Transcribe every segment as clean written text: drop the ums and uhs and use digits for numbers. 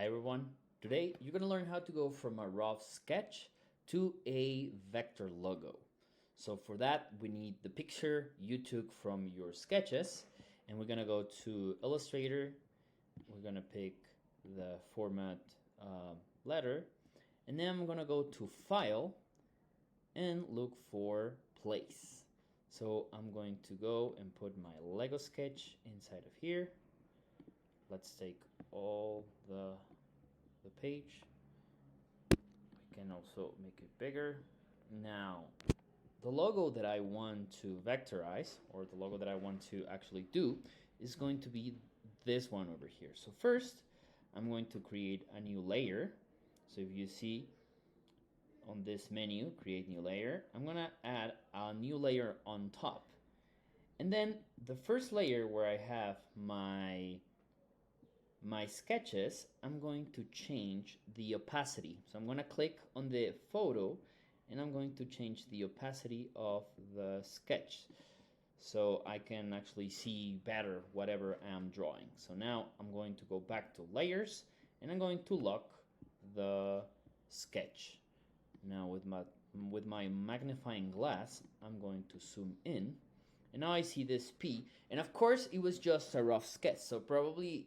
Hi everyone. Today you're going to learn how to go from a rough sketch to a vector logo. So for that we need the picture you took from your sketches, and we're going to go to Illustrator. We're going to pick the format letter, and then I'm going to go to File and look for Place. So I'm going to go and put my Lego sketch inside of here. Let's take all the page. We can also make it bigger. Now, the logo that I want to vectorize, or the logo that I want to actually do, is going to be this one over here. So first, I'm going to create a new layer. So if you see on this menu, create new layer, I'm gonna add a new layer on top. And then the first layer where I have my sketches, I'm going to change the opacity. So I'm going to click on the photo and I'm going to change the opacity of the sketch so I can actually see better whatever I'm drawing. So now I'm going to go back to layers and I'm going to lock the sketch. Now with my magnifying glass, I'm going to zoom in, and now I see this P, and of course it was just a rough sketch, so probably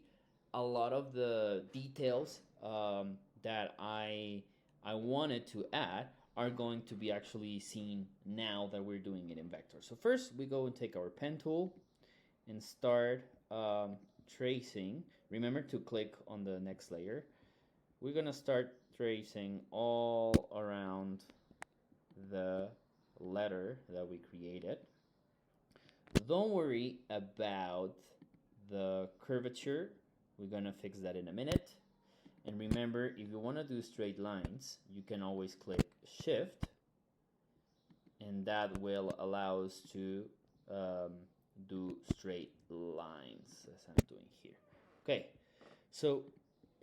a lot of the details that I wanted to add are going to be actually seen now that we're doing it in vector. So first we go and take our pen tool and start tracing. Remember to click on the next layer. We're gonna start tracing all around the letter that we created. Don't worry about the curvature. We're gonna fix that in a minute. And remember, if you want to do straight lines, you can always click Shift, and that will allow us to do straight lines as I'm doing here. Okay, so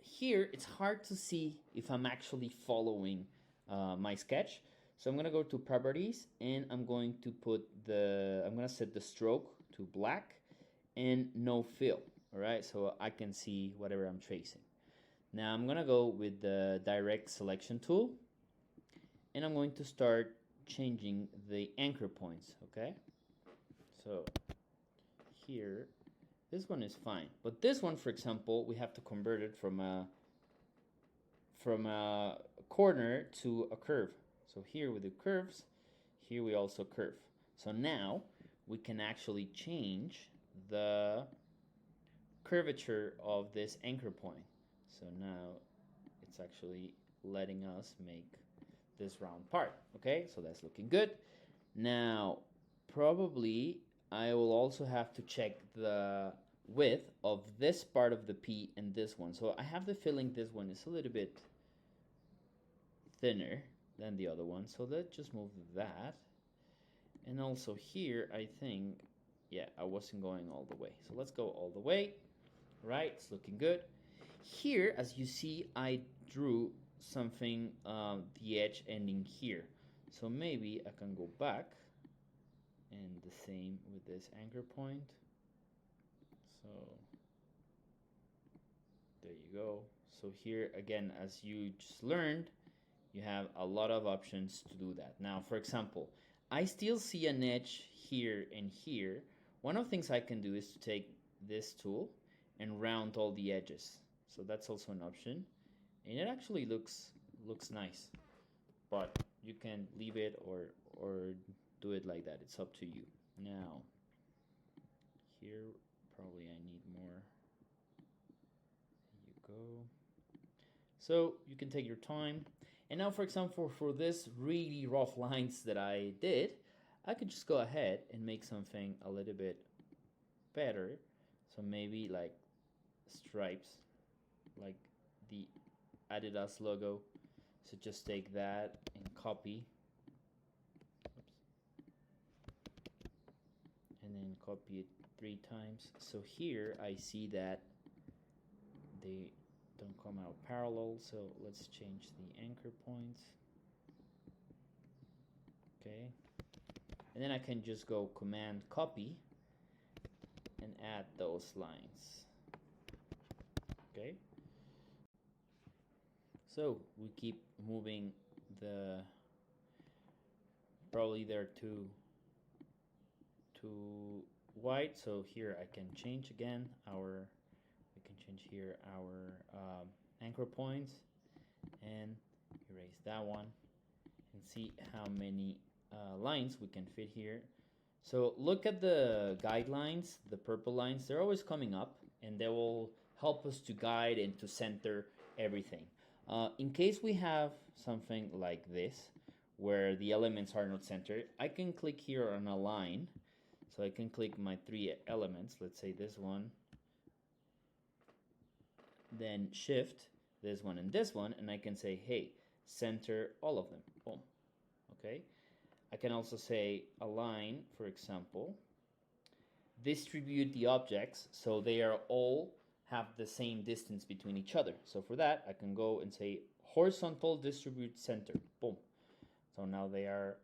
here it's hard to see if I'm actually following my sketch. So I'm gonna go to Properties, and I'm going to I'm gonna set the stroke to black and no fill. All right, so I can see whatever I'm tracing. Now I'm gonna go with the direct selection tool, and I'm going to start changing the anchor points. Okay, so here, this one is fine, but this one, for example, we have to convert it from a corner to a curve. So here we do curves, here we also curve. So now we can actually change the curvature of this anchor point. So now it's actually letting us make this round part. Okay, so that's looking good. Now probably I will also have to check the width of this part of the P and this one. So I have the feeling this one is a little bit thinner than the other one, so let's just move that. And also here, I think, yeah, I wasn't going all the way, so let's go all the way. Right, it's looking good. Here, as you see, I drew something, the edge ending here, so maybe I can go back, and the same with this anchor point. So there you go. So here again, as you just learned, you have a lot of options to do that. Now, for example, I still see an edge here and here. One of the things I can do is to take this tool and round all the edges. So that's also an option, and it actually looks nice. But you can leave it or do it like that. It's up to you. Now, here probably I need more. There you go. So you can take your time. And now, for example, for this really rough lines that I did, I could just go ahead and make something a little bit better. So maybe like stripes, like the Adidas logo. So just take that and copy. Oops. And then copy it 3 times. So here I see that they don't come out parallel, so let's change the anchor points. Okay, and then I can just go Command copy and add those lines. Okay, So we keep moving the, probably they're too wide. So here I can change again our, we can change here our anchor points and erase that one and see how many lines we can fit here. So look at the guidelines, the purple lines, they're always coming up and they will help us to guide and to center everything. In case we have something like this, where the elements are not centered, I can click here on align. So I can click my 3 elements, let's say this one, then shift this one and this one, and I can say, hey, center all of them, boom, okay? I can also say align, for example, distribute the objects so they are all have the same distance between each other. So for that, I can go and say horizontal distribute center, boom. So now they are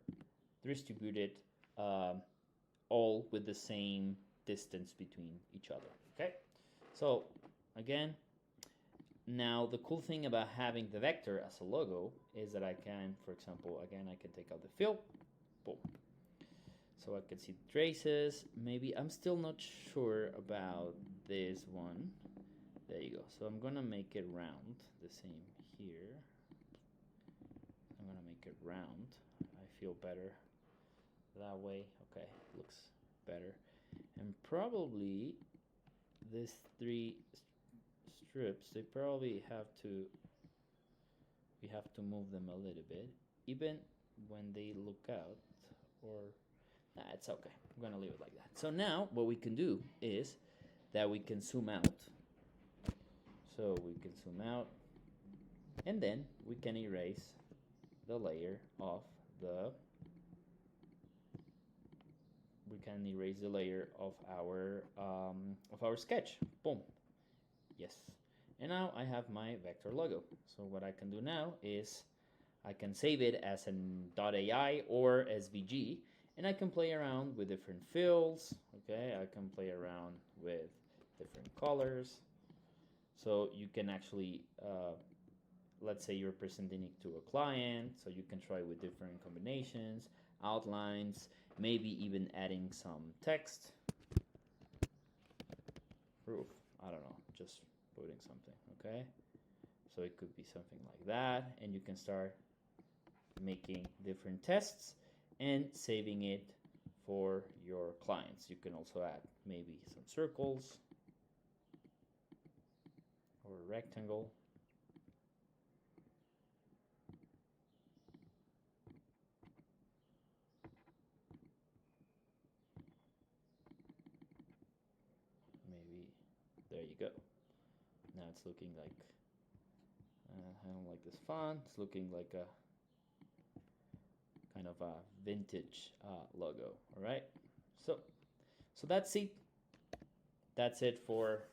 distributed all with the same distance between each other, okay? So again, now the cool thing about having the vector as a logo is that I can, for example, again, I can take out the fill, boom. So I can see the traces. Maybe I'm still not sure about this one. There you go. So I'm gonna make it round, the same here. I'm gonna make it round. I feel better that way. Okay, looks better. And probably these 3 strips, they probably have to, we have to move them a little bit, even when they look out, or nah, it's okay. I'm gonna leave it like that. So now what we can do is that we can zoom out. So we can zoom out, and then we can erase the layer of the, we can erase the layer of our sketch. Boom. Yes. And now I have my vector logo. So what I can do now is I can save it as an .ai or SVG, and I can play around with different fills. Okay, I can play around with different colors. So you can actually, let's say you're presenting it to a client, so you can try with different combinations, outlines, maybe even adding some text. Proof, I don't know, just putting something, okay? So it could be something like that, and you can start making different tests and saving it for your clients. You can also add maybe some circles or a rectangle. Maybe, there you go. Now it's looking like, I don't like this font. It's looking like a kind of a vintage logo, all right? So that's it. That's it for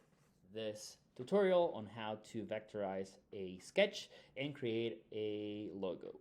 this tutorial on how to vectorize a sketch and create a logo.